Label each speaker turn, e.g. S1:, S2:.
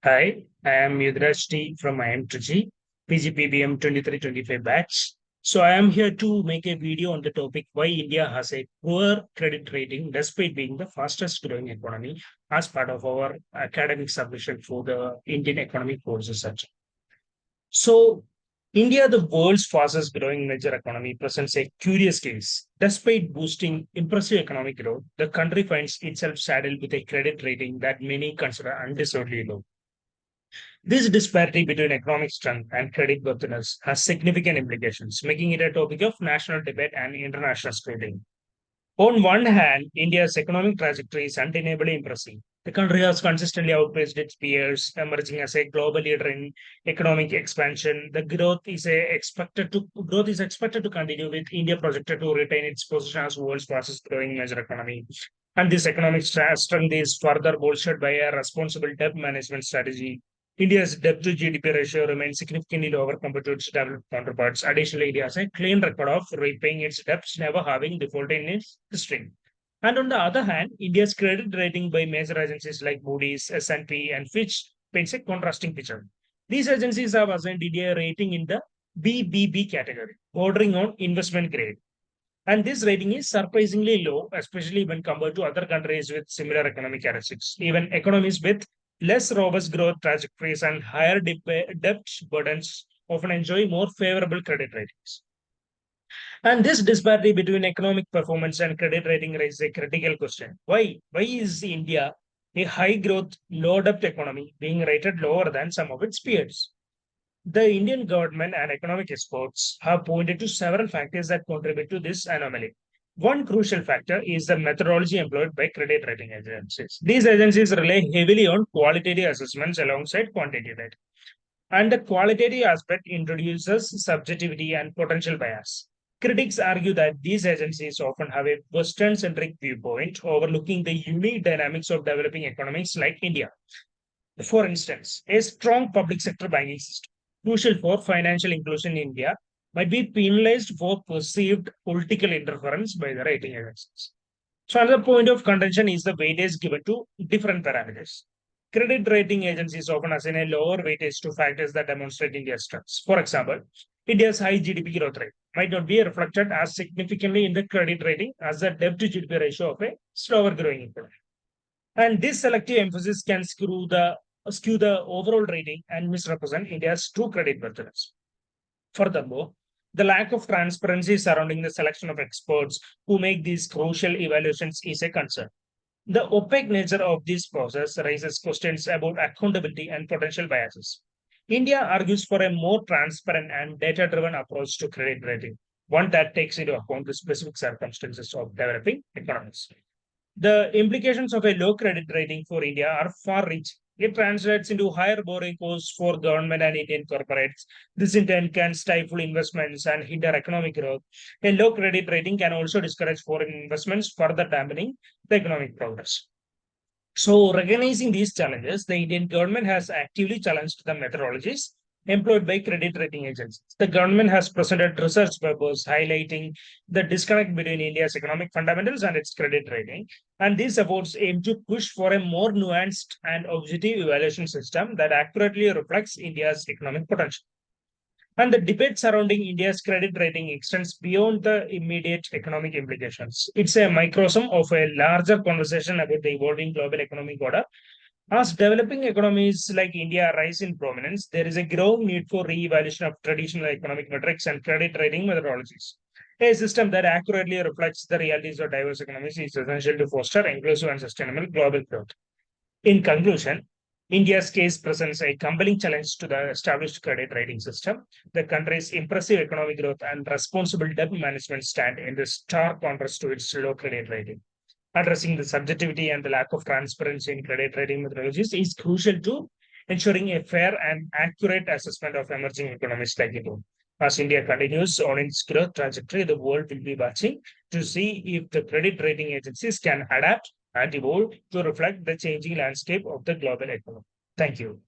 S1: Hi, I am Yeduraj D from IMTG, PGPBM 2325 batch. So I am here to make a video on the topic why India has a poor credit rating despite being the fastest growing economy as part of our academic submission for the Indian Economic Board Research. So India, the world's fastest growing major economy, presents a curious case. Despite boosting impressive economic growth, the country finds itself saddled with a credit rating that many consider undeservedly low. This disparity between economic strength and creditworthiness has significant implications, making it a topic of national debate and international scrutiny. On one hand, India's economic trajectory is undeniably impressive. The country has consistently outpaced its peers, emerging as a global leader in economic expansion. The growth is expected to continue, with India projected to retain its position as world's fastest growing major economy. And this economic strength is further bolstered by a responsible debt management strategy. India's debt to GDP ratio remains significantly lower compared to its developed counterparts. Additionally, India has a clean record of repaying its debts, never having defaulted in its history. And on the other hand, India's credit rating by major agencies like Moody's, S&P, and Fitch paints a contrasting picture. These agencies have assigned India a rating in the BBB category, bordering on investment grade. And this rating is surprisingly low, especially when compared to other countries with similar economic characteristics. Even economies with less robust growth trajectories and higher debt burdens often enjoy more favorable credit ratings. And this disparity between economic performance and credit rating raises a critical question. Why? Why is India, a high growth, low debt economy, being rated lower than some of its peers? The Indian government and economic experts have pointed to several factors that contribute to this anomaly. One crucial factor is the methodology employed by credit rating agencies. These agencies rely heavily on qualitative assessments alongside quantitative. And the qualitative aspect introduces subjectivity and potential bias. Critics argue that these agencies often have a Western centric viewpoint, overlooking the unique dynamics of developing economies like India. For instance, a strong public sector banking system, crucial for financial inclusion in India, might be penalized for perceived political interference by the rating agencies. So, another point of contention is the weightage given to different parameters. Credit rating agencies often assign a lower weightage to factors that demonstrate India's strengths. For example, India's high GDP growth rate might not be reflected as significantly in the credit rating as the debt to GDP ratio of a slower growing economy. And this selective emphasis can skew the overall rating and misrepresent India's true credit worthiness. Furthermore, the lack of transparency surrounding the selection of experts who make these crucial evaluations is a concern. The opaque nature of this process raises questions about accountability and potential biases. India argues for a more transparent and data driven approach to credit rating, one that takes into account the specific circumstances of developing economies. The implications of a low credit rating for India are far reaching. It translates into higher borrowing costs for government and Indian corporates. This in turn can stifle investments and hinder economic growth. A low credit rating can also discourage foreign investments, further dampening the economic progress. So, recognizing these challenges, the Indian government has actively challenged the methodologies employed by credit rating agencies. The government has presented research papers highlighting the disconnect between India's economic fundamentals and its credit rating. And these efforts aim to push for a more nuanced and objective evaluation system that accurately reflects India's economic potential. And the debate surrounding India's credit rating extends beyond the immediate economic implications. It's a microcosm of a larger conversation about the evolving global economic order. As developing economies like India rise in prominence, there is a growing need for re-evaluation of traditional economic metrics and credit rating methodologies. A system that accurately reflects the realities of diverse economies is essential to foster inclusive and sustainable global growth. In conclusion, India's case presents a compelling challenge to the established credit rating system. The country's impressive economic growth and responsible debt management stand in the stark contrast to its low credit rating. Addressing the subjectivity and the lack of transparency in credit rating methodologies is crucial to ensuring a fair and accurate assessment of emerging economies like India. As India continues on its growth trajectory, the world will be watching to see if the credit rating agencies can adapt and evolve to reflect the changing landscape of the global economy. Thank you.